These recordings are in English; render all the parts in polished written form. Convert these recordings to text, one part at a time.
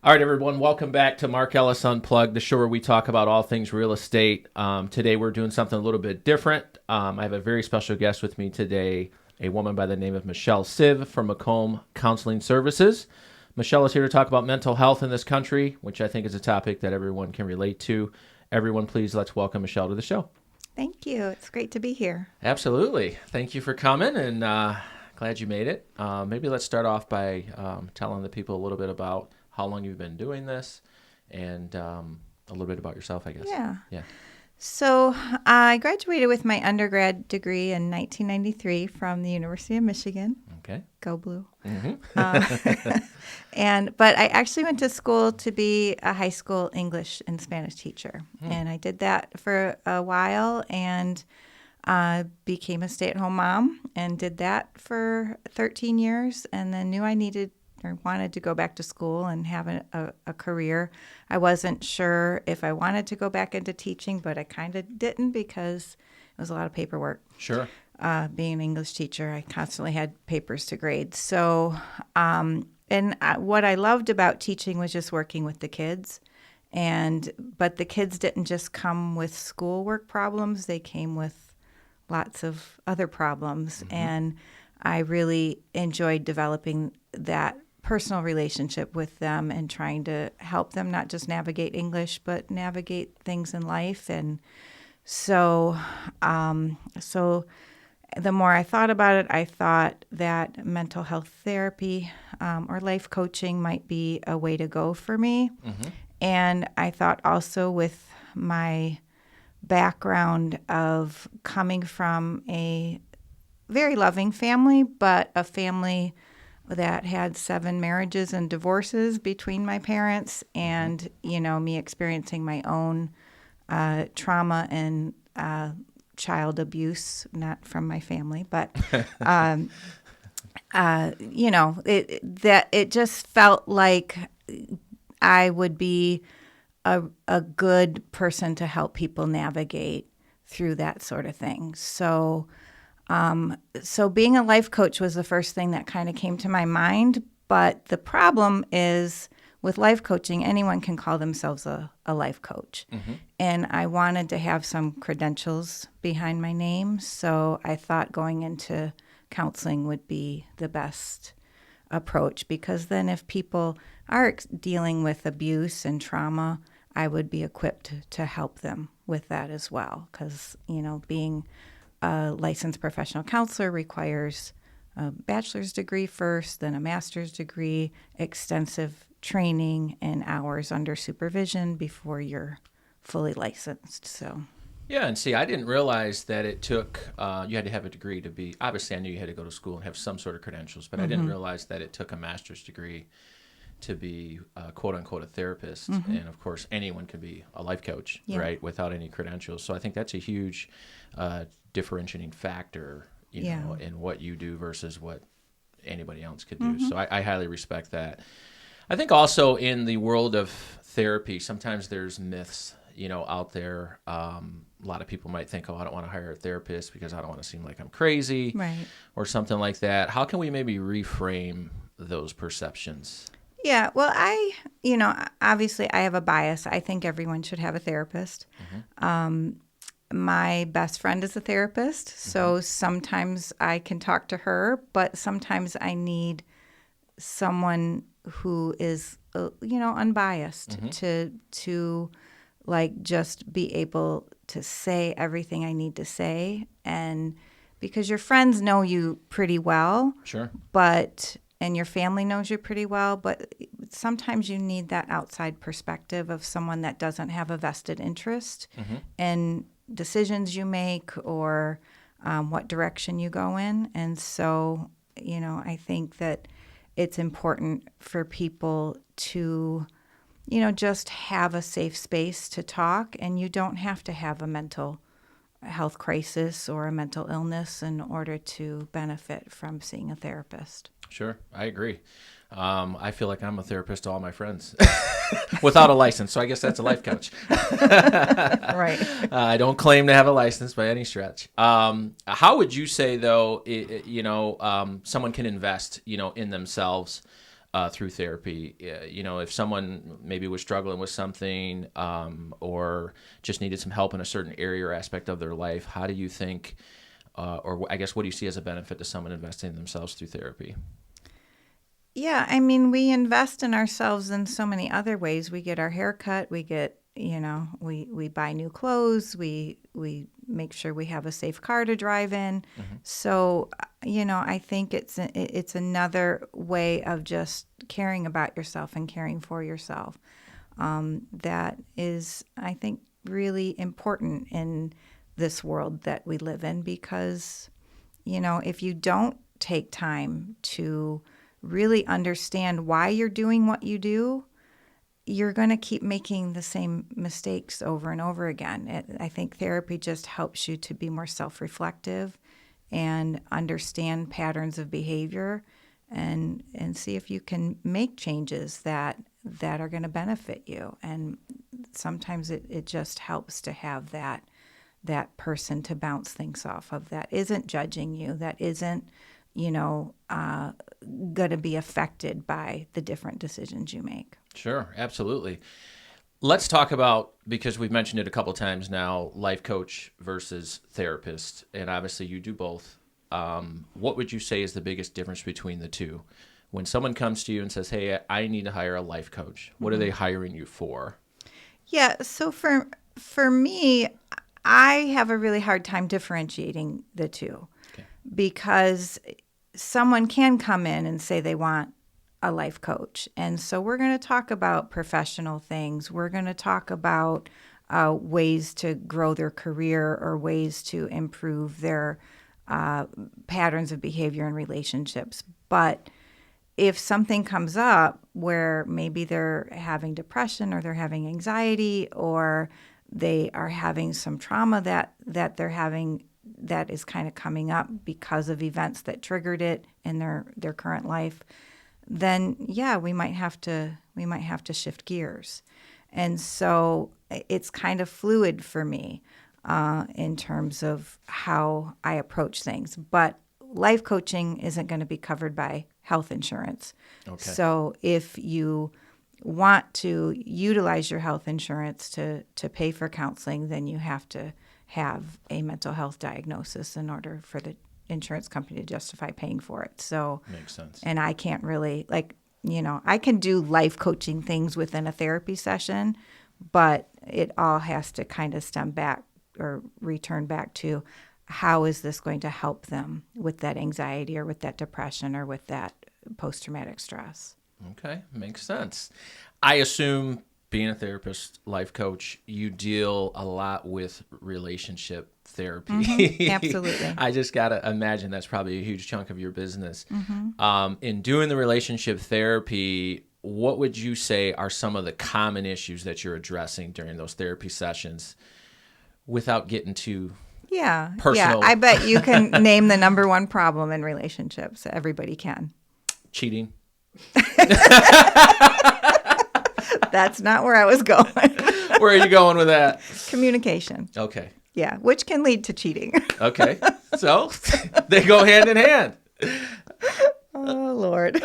All right, everyone, welcome back to Mark Ellis Unplugged, the show where we talk about all things real estate. Today, we're doing something a little bit different. I have a very special guest with me today, a woman by the name of Siev from Macomb Counseling Services. Michelle is here to talk about mental health in this country, which I think is a topic that everyone can relate to. Everyone, please let's welcome Michelle to the show. Thank you. It's great to be here. Absolutely. Thank you for coming, and glad you made it. Maybe let's start off by telling the people a little bit about how long you've been doing this, and a little bit about yourself, I guess. Yeah. Yeah. So I graduated with my undergrad degree in 1993 from the University of Michigan. Okay. Go Blue. Mm-hmm. But I actually went to school to be a high school English and Spanish teacher. And I did that for a while and became a stay-at-home mom and did that for 13 years and then knew I needed or wanted to go back to school and have a career. I wasn't sure if I wanted to go back into teaching, but I kind of didn't because it was a lot of paperwork. Sure. Being an English teacher, I constantly had papers to grade. So, what I loved about teaching was just working with the kids. But the kids didn't just come with schoolwork problems, they came with lots of other problems. Mm-hmm. And I really enjoyed developing that personal relationship with them and trying to help them not just navigate English, but navigate things in life. And so the more I thought about it, I thought that mental health therapy or life coaching might be a way to go for me. Mm-hmm. And I thought also with my background of coming from a very loving family, but a family that had 7 marriages and divorces between my parents and, me experiencing my own trauma and child abuse, not from my family, but, it just felt like I would be a good person to help people navigate through that sort of thing. So being a life coach was the first thing that kind of came to my mind. But the problem is with life coaching, anyone can call themselves a life coach. Mm-hmm. And I wanted to have some credentials behind my name. So I thought going into counseling would be the best approach, because then if people are dealing with abuse and trauma, I would be equipped to help them with that as well. Because, being a licensed professional counselor requires a bachelor's degree first, then a master's degree, extensive training and hours under supervision before you're fully licensed. So, yeah, and see, I didn't realize that it took, you had to have a degree to be, obviously I knew you had to go to school and have some sort of credentials, but I didn't realize that it took a master's degree to be quote unquote a therapist. Mm-hmm. And of course, anyone can be a life coach, right, without any credentials. So I think that's a huge differentiating factor, know, in what you do versus what anybody else could do. Mm-hmm. So I highly respect that. I think also in the world of therapy, sometimes there's myths, out there. A lot of people might think, oh, I don't want to hire a therapist because I don't want to seem like I'm crazy, right, or something like that. How can we maybe reframe those perceptions? Yeah, well, obviously I have a bias. I think everyone should have a therapist. Mm-hmm. My best friend is a therapist, so sometimes I can talk to her, but sometimes I need someone who is, unbiased to like just be able to say everything I need to say. And because your friends know you pretty well, sure, and your family knows you pretty well, but sometimes you need that outside perspective of someone that doesn't have a vested interest in decisions you make or what direction you go in. And so, I think that it's important for people to, just have a safe space to talk, and you don't have to have a mental health crisis or a mental illness in order to benefit from seeing a therapist. Sure, I agree. I feel like I'm a therapist to all my friends without a license, so I guess that's a life coach. Right. I don't claim to have a license by any stretch. How would you say, though, someone can invest, in themselves through therapy. If someone maybe was struggling with something or just needed some help in a certain area or aspect of their life, how do you think, or I guess, what do you see as a benefit to someone investing in themselves through therapy? Yeah, I mean, we invest in ourselves in so many other ways. We get our hair cut, we get, we buy new clothes, we make sure we have a safe car to drive in. Mm-hmm. So, I think it's another way of just caring about yourself and caring for yourself. That is, I think, really important in this world that we live in because, if you don't take time to really understand why you're doing what you do, you're going to keep making the same mistakes over and over again. I think therapy just helps you to be more self-reflective and understand patterns of behavior and see if you can make changes that are going to benefit you. And sometimes it just helps to have that person to bounce things off of that isn't judging you, that isn't, going to be affected by the different decisions you make. Sure, absolutely. Let's talk about, because we've mentioned it a couple times now, life coach versus therapist, and obviously you do both. What would you say is the biggest difference between the two? When someone comes to you and says, "Hey, I need to hire a life coach," what are they hiring you for? Yeah, so for me, I have a really hard time differentiating the two. Okay. Because someone can come in and say they want a life coach. And so we're going to talk about professional things. We're going to talk about ways to grow their career or ways to improve their patterns of behavior and relationships. But if something comes up where maybe they're having depression or they're having anxiety or they are having some trauma that they're having that is kind of coming up because of events that triggered it in their current life, then yeah, we might have to shift gears. And so it's kind of fluid for me in terms of how I approach things. But life coaching isn't going to be covered by health insurance. Okay. So if you want to utilize your health insurance to pay for counseling, then you have to have a mental health diagnosis in order for the insurance company to justify paying for it. So Makes sense. And I can't really, I can do life coaching things within a therapy session, but it all has to kind of stem back or return back to how is this going to help them with that anxiety or with that depression or with that post-traumatic stress. Okay, makes sense. I assume, being a therapist, life coach, you deal a lot with relationship therapy. Mm-hmm, absolutely. I just got to imagine that's probably a huge chunk of your business. Mm-hmm. In doing the relationship therapy, what would you say are some of the common issues that you're addressing during those therapy sessions without getting too personal? Yeah, I bet you can name the number one problem in relationships. Everybody can. Cheating. That's not where I was going. Where are you going with that? Communication. Okay. Yeah, which can lead to cheating. Okay. So they go hand in hand. Oh, Lord.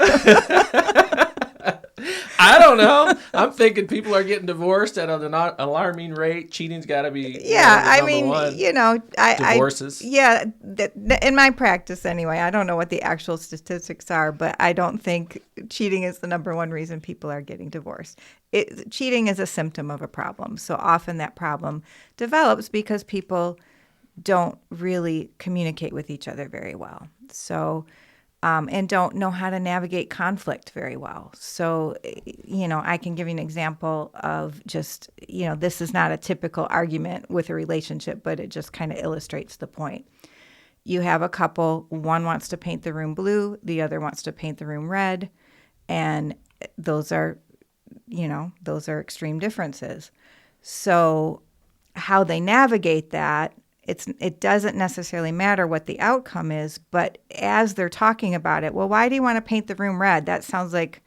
I don't know. I'm thinking people are getting divorced at an alarming rate. Cheating's got to be number one. Divorces. In my practice anyway, I don't know what the actual statistics are, but I don't think cheating is the number one reason people are getting divorced. Cheating is a symptom of a problem. So often that problem develops because people don't really communicate with each other very well. So and don't know how to navigate conflict very well. So, I can give you an example of just, this is not a typical argument with a relationship, but it just kind of illustrates the point. You have a couple, one wants to paint the room blue, the other wants to paint the room red, and those are extreme differences. So how they navigate that, it doesn't necessarily matter what the outcome is, but as they're talking about it, well, why do you want to paint the room red? That sounds like,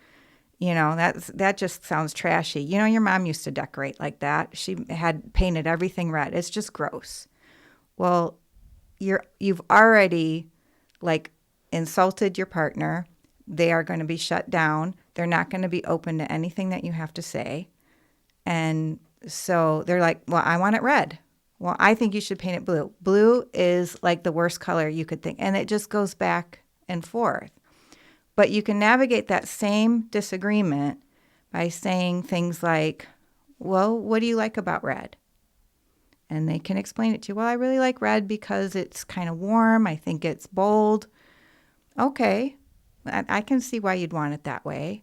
that just sounds trashy. Your mom used to decorate like that. She had painted everything red. It's just gross. Well, you've already insulted your partner They are going to be shut down. They're not going to be open to anything that you have to say. And so they're like, well, I want it red. Well, I think you should paint it blue. Blue is like the worst color you could think. And it just goes back and forth. But you can navigate that same disagreement by saying things like, well, what do you like about red? And they can explain it to you. Well, I really like red because it's kind of warm. I think it's bold. Okay, I can see why you'd want it that way.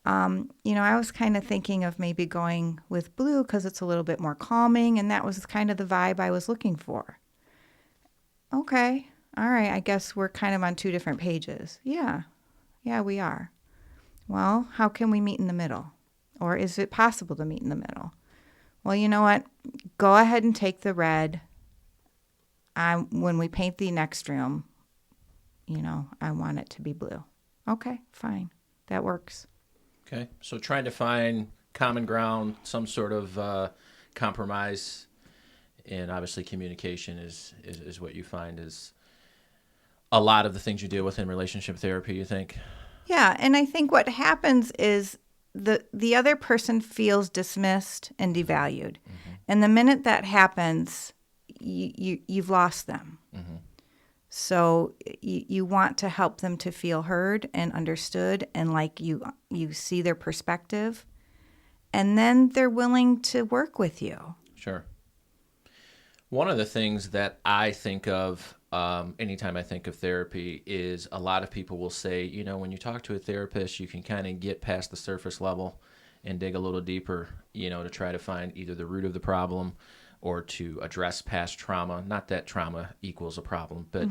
I was kind of thinking of maybe going with blue because it's a little bit more calming, and that was kind of the vibe I was looking for. Okay, all right, I guess we're kind of on two different pages. Yeah, we are. Well, how can we meet in the middle? Or is it possible to meet in the middle? Well, you know what? Go ahead and take the red. When we paint the next room, I want it to be blue. Okay, fine. That works. Okay. So trying to find common ground, some sort of compromise, and obviously communication is what you find is a lot of the things you deal with in relationship therapy, you think? Yeah, and I think what happens is the other person feels dismissed and devalued. Mm-hmm. And the minute that happens, you've lost them. Mm-hmm. So you want to help them to feel heard and understood, and like you see their perspective, and then they're willing to work with you. Sure. One of the things that I think of anytime I think of therapy is a lot of people will say, when you talk to a therapist, you can kind of get past the surface level and dig a little deeper, to try to find either the root of the problem or to address past trauma. Not that trauma equals a problem, but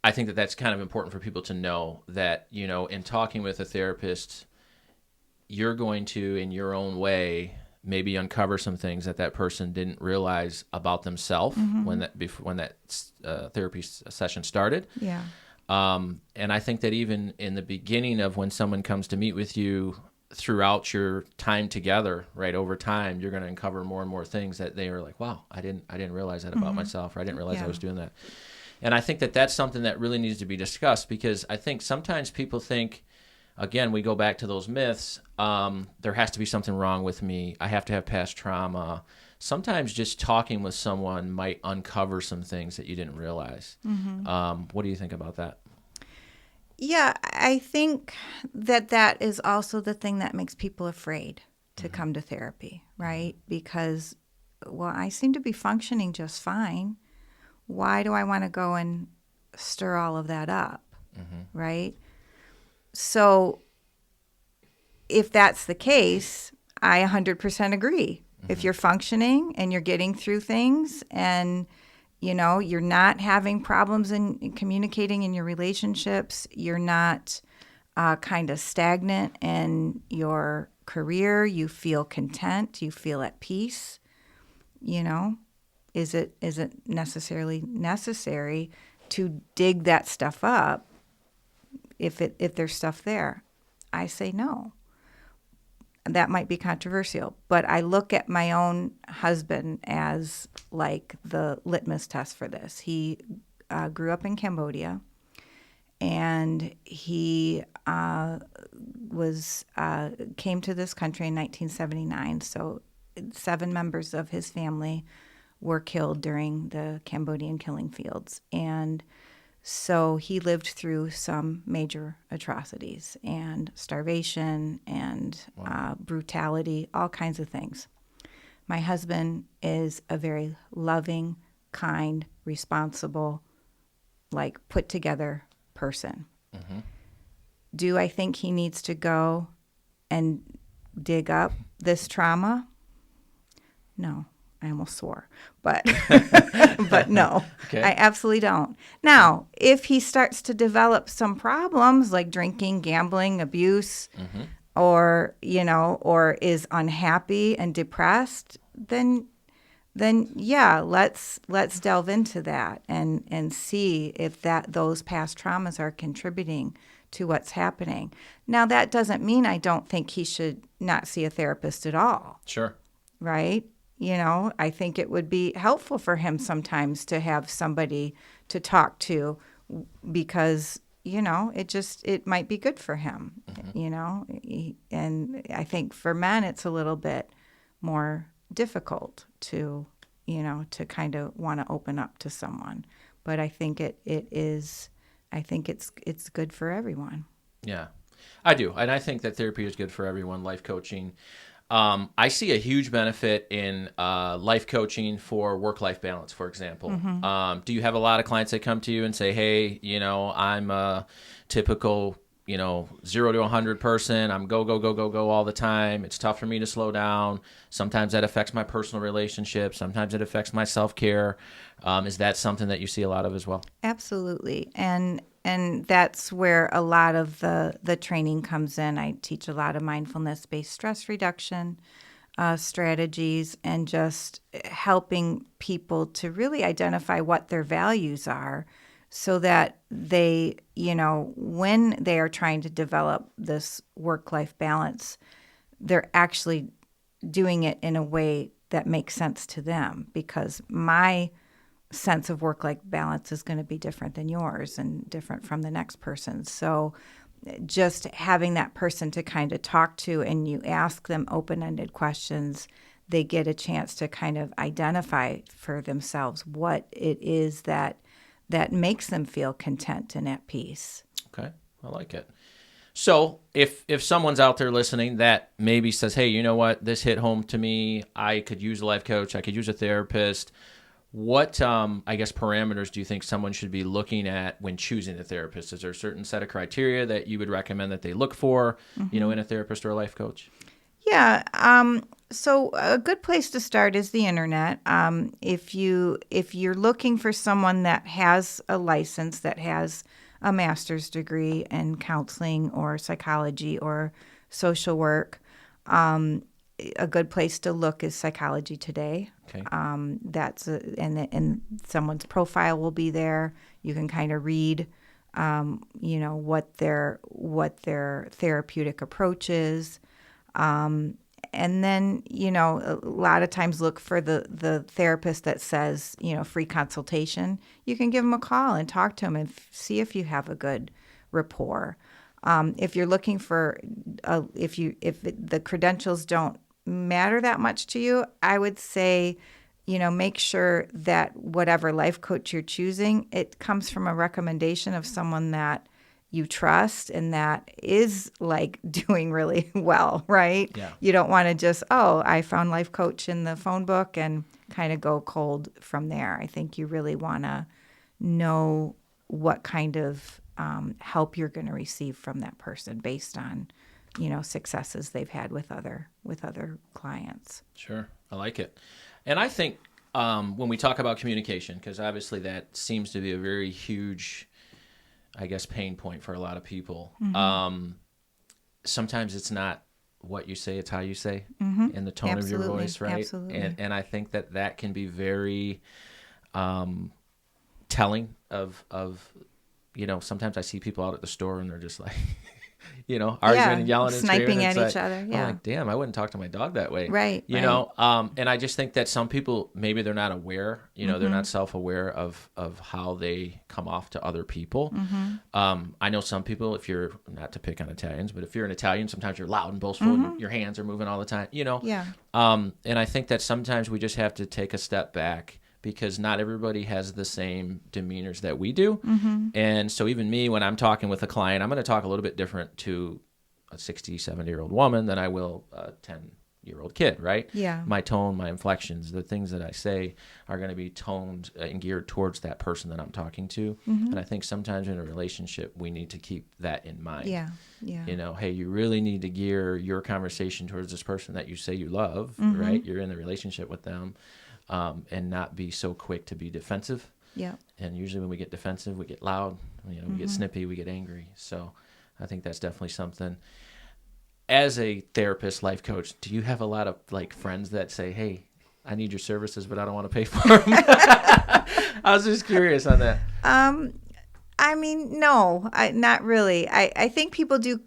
I think that that's kind of important for people to know that, in talking with a therapist, you're going to, in your own way, maybe uncover some things that person didn't realize about themselves when that therapy session started. Yeah. And I think that even in the beginning of when someone comes to meet with you, throughout your time together, right, over time, you're going to uncover more and more things that they are like, wow, I didn't realize that about myself, or I didn't realize I was doing that. And I think that that's something that really needs to be discussed, because I think sometimes people think, again, we go back to those myths, there has to be something wrong with me, I have to have past trauma. Sometimes just talking with someone might uncover some things that you didn't realize. What do you think about that? Yeah, I think that is also the thing that makes people afraid to come to therapy, right? Because, well, I seem to be functioning just fine. Why do I want to go and stir all of that up, right? So if that's the case, I 100% agree. If you're functioning and you're getting through things and you're not having problems in communicating in your relationships, you're not kind of stagnant in your career, you feel content, you feel at peace, is it necessarily necessary to dig that stuff up if there's stuff there? I say no. That might be controversial, but I look at my own husband as like the litmus test for this. He grew up in Cambodia, and he came to this country in 1979. So 7 members of his family were killed during the Cambodian killing fields, and so he lived through some major atrocities and starvation and brutality, all kinds of things. My husband is a very loving, kind, responsible, put together person. Do I think he needs to go and dig up this trauma? No. I almost swore, but but no, okay. I absolutely don't. Now, if he starts to develop some problems like drinking, gambling, abuse, or is unhappy and depressed, then yeah, let's delve into that and see if those past traumas are contributing to what's happening. Now, that doesn't mean I don't think he should not see a therapist at all. Sure. Right? I think it would be helpful for him sometimes to have somebody to talk to, because it might be good for him, and I think for men, it's a little bit more difficult to kind of want to open up to someone. But I think it's good for everyone. Yeah, I do. And I think that therapy is good for everyone, life coaching. I see a huge benefit in life coaching for work-life balance, for example. Do you have a lot of clients that come to you and say, hey, I'm a typical, 0 to 100 person. I'm go, go, go, go, go all the time. It's tough for me to slow down. Sometimes that affects my personal relationships. Sometimes it affects my self-care. Is that something that you see a lot of as well? Absolutely. And that's where a lot of the training comes in. I teach a lot of mindfulness-based stress reduction strategies, and just helping people to really identify what their values are, so that they, when they are trying to develop this work-life balance, they're actually doing it in a way that makes sense to them, because my sense of work-life balance is going to be different than yours and different from the next person's. So just having that person to kind of talk to, and you ask them open-ended questions, they get a chance to kind of identify for themselves what it is that makes them feel content and at peace. Okay, I like it. So if someone's out there listening that maybe says, hey, you know what, this hit home to me, I could use a life coach, I could use a therapist, what, I guess, parameters do you think someone should be looking at when choosing a therapist? Is there a certain set of criteria that you would recommend that they look for, in a therapist or a life coach? Yeah. So a good place to start is the internet. If you're looking for someone that has a license, that has a master's degree in counseling or psychology or social work, a good place to look is Psychology Today. Okay. And someone's profile will be there. You can kind of read, what their therapeutic approach is. And then, a lot of times look for the therapist that says, free consultation. You can give them a call and talk to them and see if you have a good rapport. If you're looking for, if the credentials don't matter that much to you, I would say, make sure that whatever life coach you're choosing, it comes from a recommendation of someone that you trust and that is like doing really well, right? Yeah. You don't want to just, I found life coach in the phone book and kind of go cold from there. I think you really want to know what kind of help you're going to receive from that person based on, successes they've had with other clients. Sure. I like it. And I think when we talk about communication, because obviously that seems to be a very huge, I guess, pain point for a lot of people. Sometimes it's not what you say, it's how you say, and the tone of your voice, right? Absolutely. And I think that can be very telling of sometimes I see people out at the store and they're just like, arguing and yelling and sniping screaming. at each other. Yeah. I'm like, damn, I wouldn't talk to my dog that way. Right. And I just think that some people, maybe they're not aware, they're not self-aware of how they come off to other people. I know some people, if you're, not to pick on Italians, but if you're an Italian, sometimes you're loud and boastful and your hands are moving all the time, Yeah. And I think that sometimes we just have to take a step back, because not everybody has the same demeanors that we do. And so even me, when I'm talking with a client, I'm going to talk a little bit different to a 60, 70-year-old woman than I will a 10-year-old kid, right? Yeah. My tone, my inflections, the things that I say are going to be toned and geared towards that person that I'm talking to. And I think sometimes in a relationship, we need to keep that in mind. Yeah. Yeah. Hey, you really need to gear your conversation towards this person that you say you love, right? You're in the relationship with them. And not be so quick to be defensive. Yeah. And usually when we get defensive, we get loud, we get snippy, we get angry. So I think that's definitely something. As a therapist, life coach, do you have a lot of friends that say, hey, I need your services, but I don't want to pay for them? I was just curious on that. I mean, no, not really. I think people do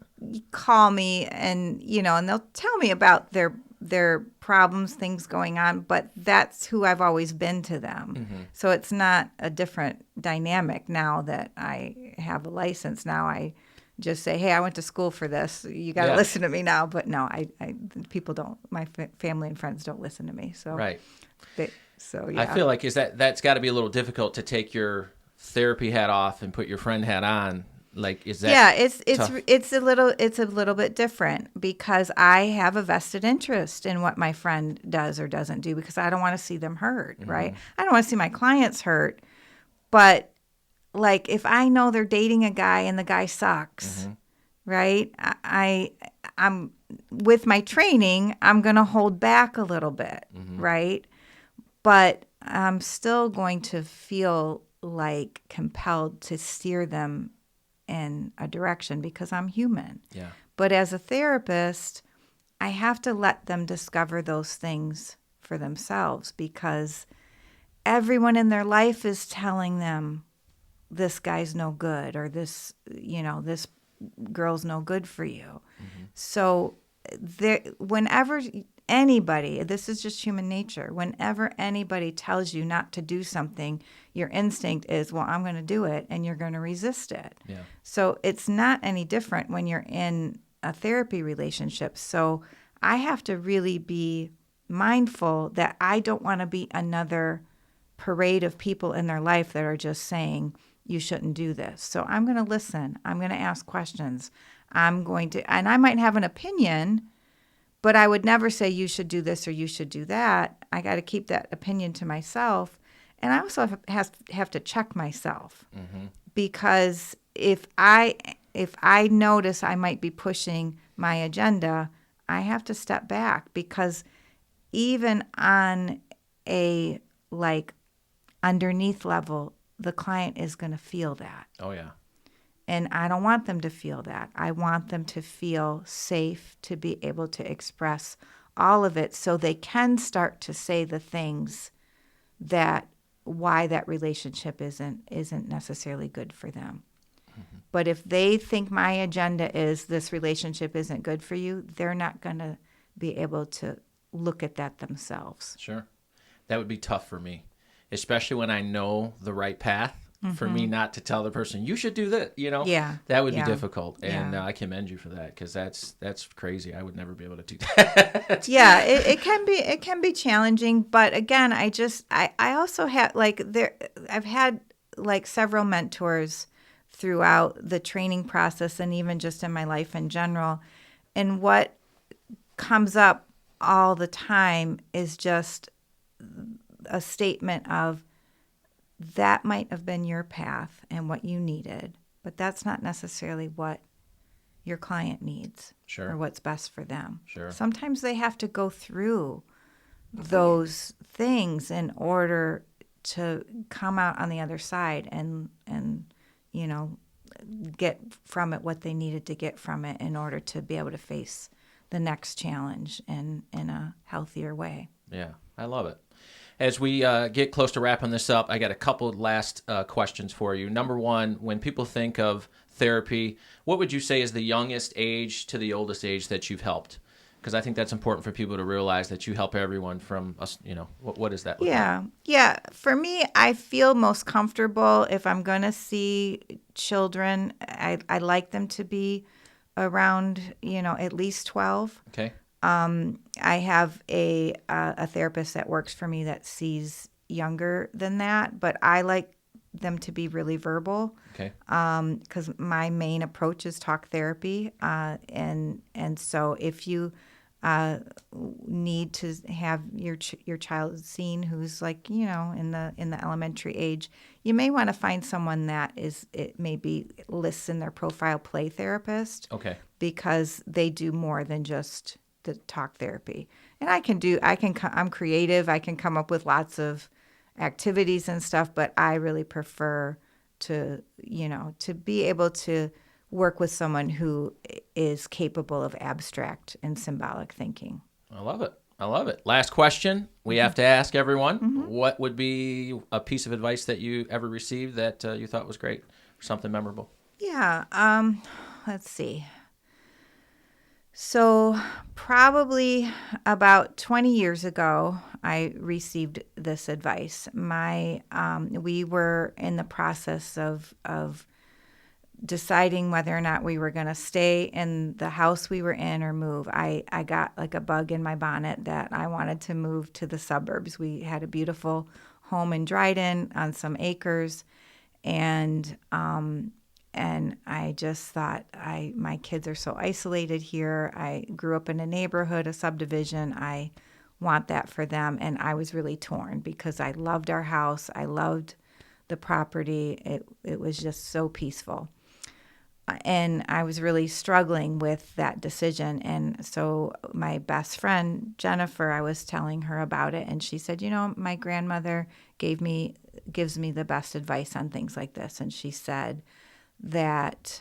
call me and, and they'll tell me about their there are problems, things going on, but that's who I've always been to them. So it's not a different dynamic now that I have a license. Now I just say, hey, I went to school for this. You got to Yeah. listen to me now. But no, people don't, my family and friends don't listen to me. So, Right. So I yeah. feel like that's got to be a little difficult to take your therapy hat off and put your friend hat on. Like, is that Yeah, tough? it's a little bit different because I have a vested interest in what my friend does or doesn't do because I don't want to see them hurt, right? I don't want to see my clients hurt, but like if I know they're dating a guy and the guy sucks, right? I'm with my training, I'm going to hold back a little bit, right? But I'm still going to feel like compelled to steer them in a direction because I'm human. Yeah. But as a therapist, I have to let them discover those things for themselves because everyone in their life is telling them this guy's no good or this girl's no good for you. So whenever anybody, this is just human nature, whenever anybody tells you not to do something, your instinct is, well, I'm going to do it, and you're going to resist it. Yeah. So it's not any different when you're in a therapy relationship. So I have to really be mindful that I don't want to be another parade of people in their life that are just saying, you shouldn't do this. So I'm going to listen. I'm going to ask questions. And I might have an opinion, but I would never say you should do this or you should do that. I got to keep that opinion to myself. And I also have to check myself because if I notice I might be pushing my agenda, I have to step back because even on a like underneath level, the client is going to feel that. Oh, yeah. And I don't want them to feel that. I want them to feel safe to be able to express all of it so they can start to say the things that why that relationship isn't necessarily good for them. But if they think my agenda is this relationship isn't good for you, they're not going to be able to look at that themselves. Sure. That would be tough for me, especially when I know the right path. For me not to tell the person you should do that, Yeah. that would be Yeah. difficult, and Yeah. I commend you for that because that's crazy. I would never be able to do that. Yeah, it can be challenging, but again, I also have I've had like several mentors throughout the training process and even just in my life in general. And what comes up all the time is just a statement of that might have been your path and what you needed, but that's not necessarily what your client needs Sure. or what's best for them. Sure. Sometimes they have to go through those things in order to come out on the other side and get from it what they needed to get from it in order to be able to face the next challenge in a healthier way. Yeah, I love it. As we get close to wrapping this up, I got a couple of last questions for you. Number one, when people think of therapy, what would you say is the youngest age to the oldest age that you've helped? Because I think that's important for people to realize that you help everyone from us. What does that look like? Yeah. For me, I feel most comfortable if I'm going to see children. I like them to be around, at least 12. Okay. I have a therapist that works for me that sees younger than that, but I like them to be really verbal. Okay. Because my main approach is talk therapy, and so if you need to have your child seen who's like in the elementary age, you may want to find someone that maybe lists in their profile play therapist. Okay. Because they do more than just the talk therapy. And I'm creative. I can come up with lots of activities and stuff, but I really prefer to be able to work with someone who is capable of abstract and symbolic thinking. I love it. I love it. Last question we have to ask everyone. What would be a piece of advice that you ever received that you thought was great or something memorable? Yeah. Let's see. So, probably about 20 years ago, I received this advice. We were in the process of deciding whether or not we were going to stay in the house we were in or move. I got like a bug in my bonnet that I wanted to move to the suburbs. We had a beautiful home in Dryden on some acres, and I just thought, my kids are so isolated here. I grew up in a neighborhood, a subdivision. I want that for them, and I was really torn because I loved our house. I loved the property. It was just so peaceful, and I was really struggling with that decision. And so my best friend Jennifer, I was telling her about it, and she said, my grandmother gives me the best advice on things like this. And she said that,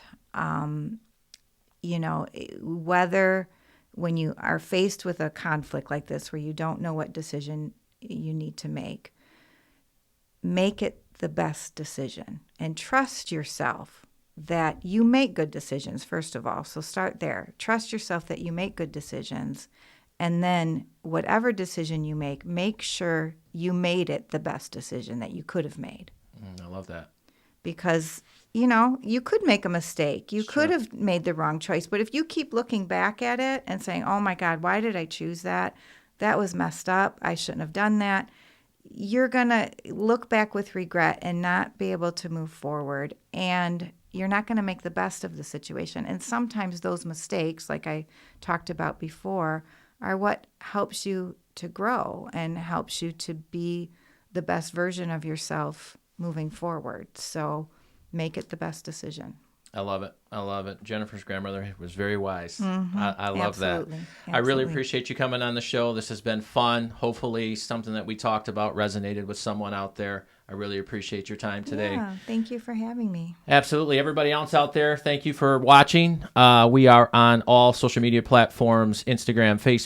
whether when you are faced with a conflict like this where you don't know what decision you need to make it the best decision and trust yourself that you make good decisions, first of all. So start there. Trust yourself that you make good decisions. And then whatever decision you make sure you made it the best decision that you could have made. I love that. Because, you could make a mistake. You could have made the wrong choice. But if you keep looking back at it and saying, oh my God, why did I choose that? That was messed up. I shouldn't have done that. You're going to look back with regret and not be able to move forward. And you're not going to make the best of the situation. And sometimes those mistakes, like I talked about before, are what helps you to grow and helps you to be the best version of yourself moving forward. So make it the best decision. I love it. I love it. Jennifer's grandmother was very wise. Mm-hmm. I love Absolutely. that. I really appreciate you coming on the show. This has been fun. Hopefully something that we talked about resonated with someone out there. I really appreciate your time today. Yeah, thank you for having me. Absolutely. Everybody else out there, thank you for watching. We are on all social media platforms, Instagram, Facebook.